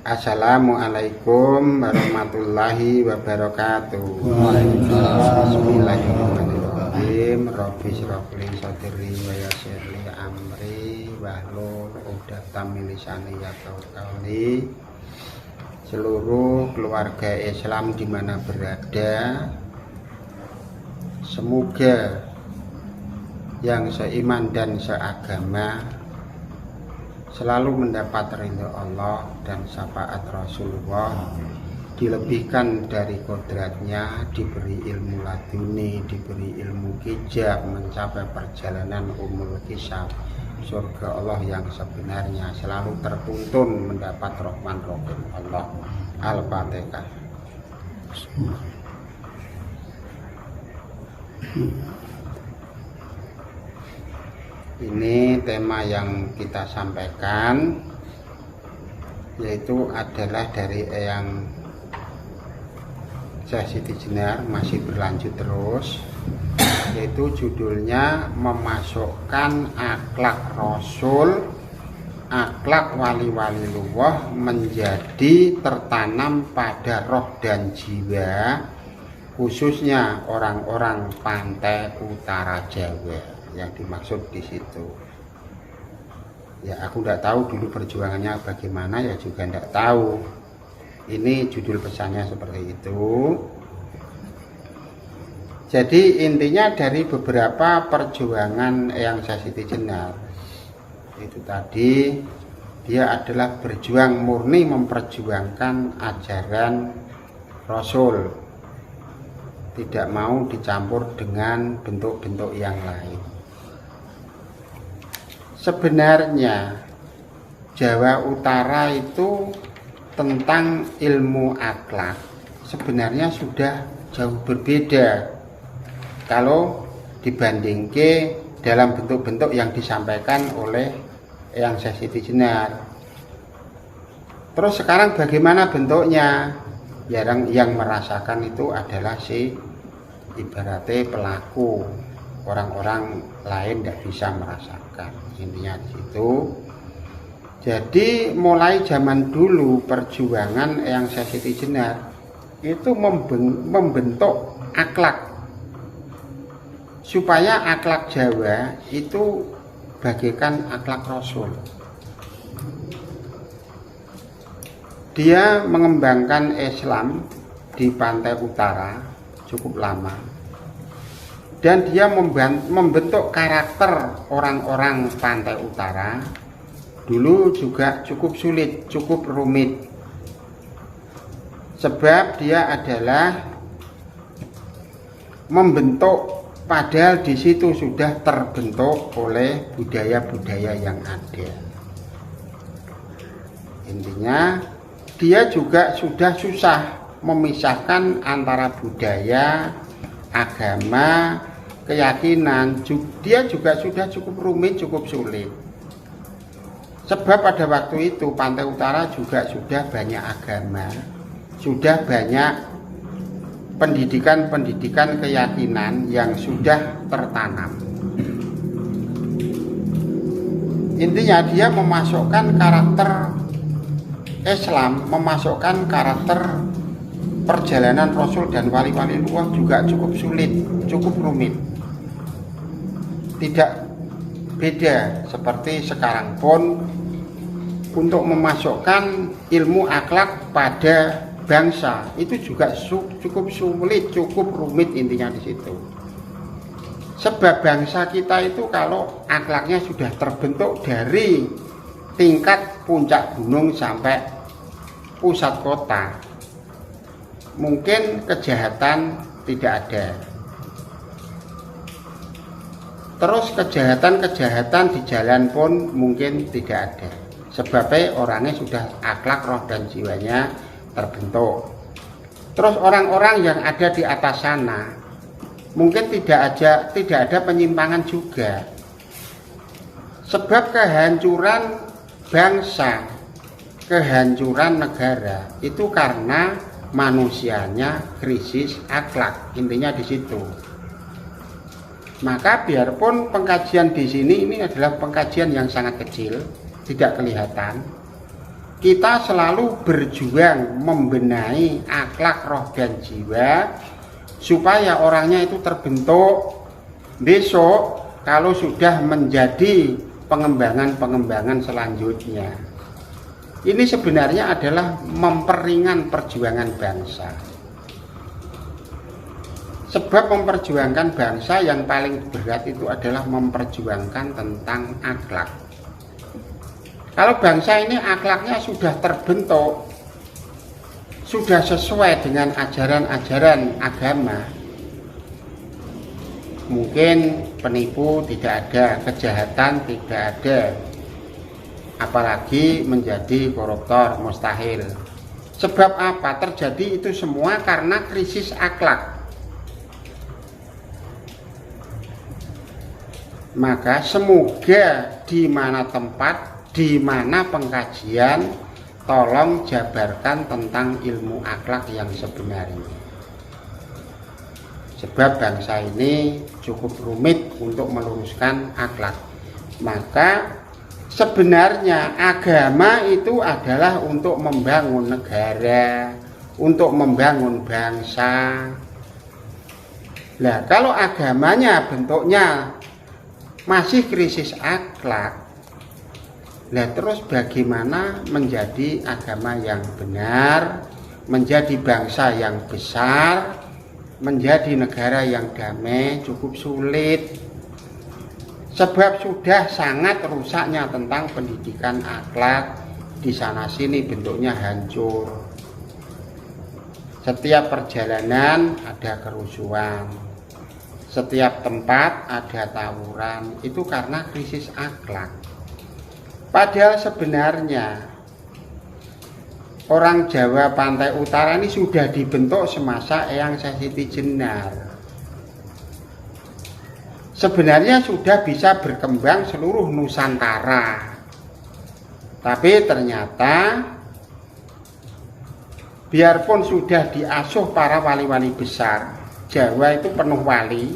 Assalamualaikum warahmatullahi wabarakatuh. Bismillahirrahmanirrahim. Rabbi shrahli sadri wa yassir li amri wahlul 'uqdatam min lisani yafqahu qawli. Seluruh keluarga Islam di mana berada, semoga yang seiman dan seagama selalu mendapat ridho Allah dan syafaat Rasulullah, dilebihkan dari kodratnya, diberi ilmu laduni, diberi ilmu hijab, mencapai perjalanan umul kisah surga Allah yang sebenarnya, selalu tertuntun mendapat rahman rahim Allah. Al-Fatihah. Ini tema yang kita sampaikan, yaitu adalah dari Eyang Syekh Siti Jenar, masih berlanjut terus, yaitu judulnya memasukkan akhlak Rasul, akhlak wali-wali Allah menjadi tertanam pada roh dan jiwa, khususnya orang-orang pantai utara Jawa. Yang dimaksud di situ, ya aku tidak tahu dulu perjuangannya bagaimana, ya juga tidak tahu. Ini judul pesannya seperti itu. Jadi intinya dari beberapa perjuangan Eyang Syekh Siti Jenar itu tadi, dia adalah berjuang murni memperjuangkan ajaran Rasul, tidak mau dicampur dengan bentuk-bentuk yang lain. Sebenarnya Jawa Utara itu tentang ilmu akhlak sebenarnya sudah jauh berbeda kalau dibandingkan dalam bentuk-bentuk yang disampaikan oleh Eyang Syekh Siti Jenar. Terus sekarang bagaimana bentuknya? Yang merasakan itu adalah si ibaratnya pelaku, orang-orang lain tidak bisa merasakan. Intinya di situ. Jadi mulai zaman dulu perjuangan Eyang Syekh Siti Jenar itu membentuk akhlak, supaya akhlak Jawa itu bagaikan akhlak Rasul. Dia mengembangkan Islam di pantai utara cukup lama, dan dia membentuk karakter orang-orang pantai utara dulu juga cukup sulit, cukup rumit. Sebab dia adalah membentuk, padahal di situ sudah terbentuk oleh budaya-budaya yang ada. Intinya dia juga sudah susah memisahkan antara budaya, agama, keyakinan. Dia juga sudah cukup rumit, cukup sulit. Sebab pada waktu itu pantai utara juga sudah banyak agama, sudah banyak pendidikan-pendidikan keyakinan yang sudah tertanam. Intinya dia memasukkan karakter Islam, memasukkan karakter perjalanan Rasul dan wali-wali Allah juga cukup sulit, cukup rumit. Tidak beda seperti sekarang pun untuk memasukkan ilmu akhlak pada bangsa itu juga cukup sulit, cukup rumit. Intinya di situ. Sebab bangsa kita itu kalau akhlaknya sudah terbentuk dari tingkat puncak gunung sampai pusat kota, mungkin kejahatan tidak ada. Terus kejahatan di jalan pun mungkin tidak ada. Sebabnya orangnya sudah akhlak, roh dan jiwanya terbentuk. Terus orang-orang yang ada di atas sana mungkin tidak ada penyimpangan juga. Sebab kehancuran bangsa, kehancuran negara itu karena manusianya krisis akhlak. Intinya di situ. Maka biarpun pengkajian di sini ini adalah pengkajian yang sangat kecil, tidak kelihatan, kita selalu berjuang membenahi akhlak, roh dan jiwa supaya orangnya itu terbentuk besok kalau sudah menjadi pengembangan selanjutnya. Ini sebenarnya adalah memperingan perjuangan bangsa. Sebab memperjuangkan bangsa yang paling berat itu adalah memperjuangkan tentang akhlak. Kalau bangsa ini akhlaknya sudah terbentuk, sudah sesuai dengan ajaran-ajaran agama, mungkin penipu tidak ada, kejahatan tidak ada, apalagi menjadi koruptor mustahil. Sebab apa? Terjadi itu semua karena krisis akhlak. Maka semoga di mana tempat, di mana pengkajian, tolong jabarkan tentang ilmu akhlak yang sebenarnya. Sebab bangsa ini cukup rumit untuk meluruskan akhlak. Maka sebenarnya agama itu adalah untuk membangun negara, untuk membangun bangsa. Nah, kalau agamanya bentuknya masih krisis akhlak, nah terus bagaimana menjadi agama yang benar, menjadi bangsa yang besar, menjadi negara yang damai? Cukup sulit. Sebab sudah sangat rusaknya tentang pendidikan akhlak, di sana sini bentuknya hancur. Setiap perjalanan ada kerusuhan, setiap tempat ada tawuran, itu karena krisis akhlak. Padahal sebenarnya orang Jawa pantai utara ini sudah dibentuk semasa Eyang Sasiti Jenar. Sebenarnya sudah bisa berkembang seluruh Nusantara. Tapi ternyata biarpun sudah diasuh para wali-wali besar, Jawa itu penuh wali,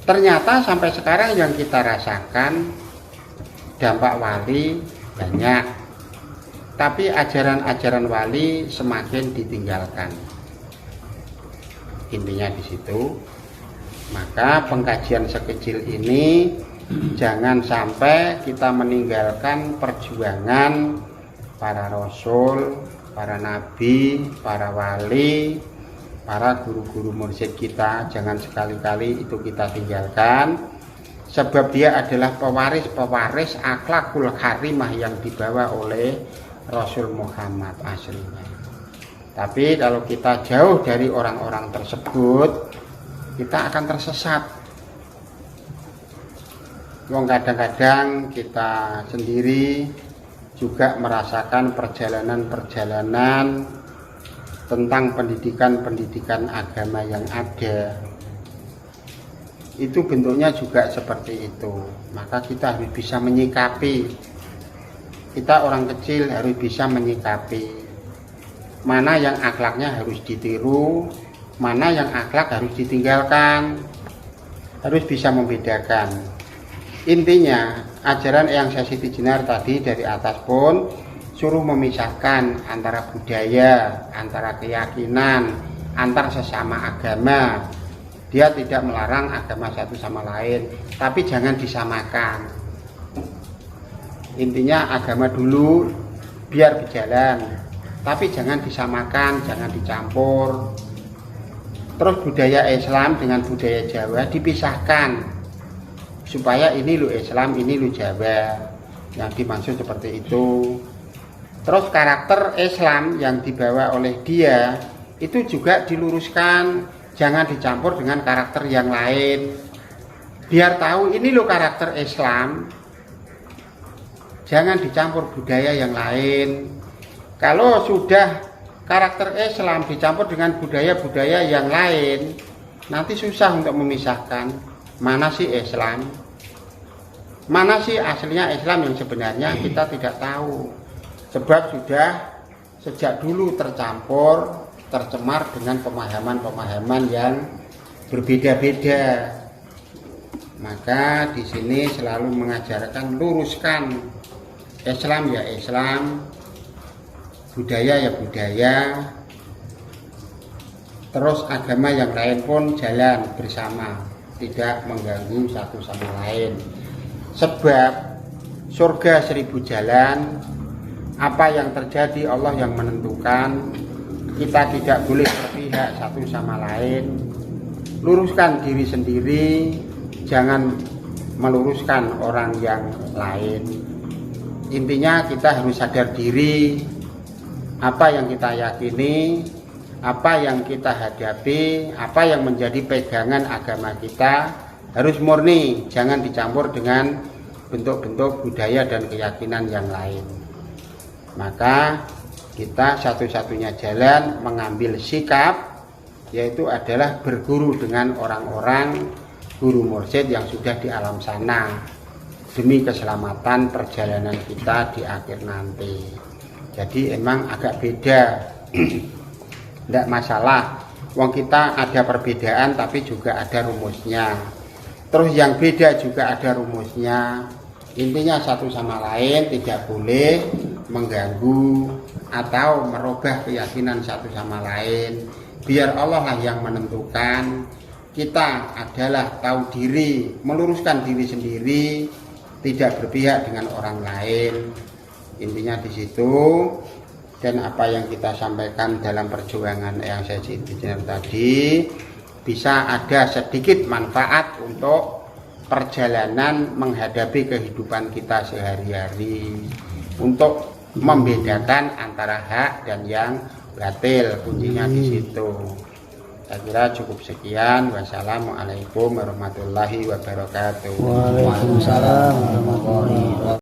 ternyata sampai sekarang yang kita rasakan dampak wali banyak, tapi ajaran-ajaran wali semakin ditinggalkan. Intinya di situ. Maka pengkajian sekecil ini jangan sampai kita meninggalkan perjuangan para rasul, para nabi, para wali, para guru-guru mursyid kita. Jangan sekali-kali itu kita tinggalkan, sebab dia adalah pewaris akhlakul karimah yang dibawa oleh Rasul Muhammad aslinya. Tapi kalau kita jauh dari orang-orang tersebut, kita akan tersesat. Kadang-kadang kita sendiri juga merasakan perjalanan-perjalanan tentang pendidikan agama yang ada. Itu bentuknya juga seperti itu. Maka kita harus bisa menyikapi. Kita orang kecil harus bisa menyikapi mana yang akhlaknya harus ditiru, mana yang akhlak harus ditinggalkan. Harus bisa membedakan. Intinya ajaran Eyang Sasiti Jenar tadi dari atas pun suruh memisahkan antara budaya, antara keyakinan, antar sesama agama. Dia tidak melarang agama satu sama lain, tapi jangan disamakan. Intinya agama dulu biar berjalan, tapi jangan disamakan, jangan dicampur. Terus budaya Islam dengan budaya Jawa dipisahkan, supaya ini lu Islam, ini lu Jawa, yang dimaksud seperti itu. Terus karakter Islam yang dibawa oleh dia itu juga diluruskan, jangan dicampur dengan karakter yang lain. Biar tahu ini lo karakter Islam, jangan dicampur budaya yang lain. Kalau sudah karakter Islam dicampur dengan budaya-budaya yang lain, nanti susah untuk memisahkan mana sih Islam, mana sih aslinya Islam yang sebenarnya kita tidak tahu. Sebab sudah sejak dulu tercampur, tercemar dengan pemahaman-pemahaman yang berbeda-beda. Maka di sini selalu mengajarkan luruskan Islam ya Islam, budaya ya budaya, terus agama yang lain pun jalan bersama, tidak mengganggu satu sama lain. Sebab surga 1000 jalan, apa yang terjadi Allah yang menentukan. Kita tidak boleh berpihak satu sama lain. Luruskan diri sendiri, jangan meluruskan orang yang lain. Intinya kita harus sadar diri, apa yang kita yakini, apa yang kita hadapi, apa yang menjadi pegangan agama kita harus murni, jangan dicampur dengan bentuk-bentuk budaya dan keyakinan yang lain. Maka kita satu-satunya jalan mengambil sikap, yaitu adalah berguru dengan orang-orang guru mursyid yang sudah di alam sana, demi keselamatan perjalanan kita di akhir nanti. Jadi emang agak beda, tidak masalah. Wong kita ada perbedaan tapi juga ada rumusnya. Terus yang beda juga ada rumusnya. Intinya satu sama lain tidak boleh mengganggu atau merubah keyakinan satu sama lain. Biar Allah lah yang menentukan. Kita adalah tahu diri, meluruskan diri sendiri, tidak berpihak dengan orang lain. Intinya di situ. Dan apa yang kita sampaikan dalam perjuangan yang saya ceritakan tadi bisa ada sedikit manfaat untuk perjalanan menghadapi kehidupan kita sehari-hari, untuk membedakan antara hak dan yang batil. Kuncinya di situ. Saya kira cukup sekian. Wassalamualaikum warahmatullahi wabarakatuh. Waalaikumsalam warahmatullahi wabarakatuh.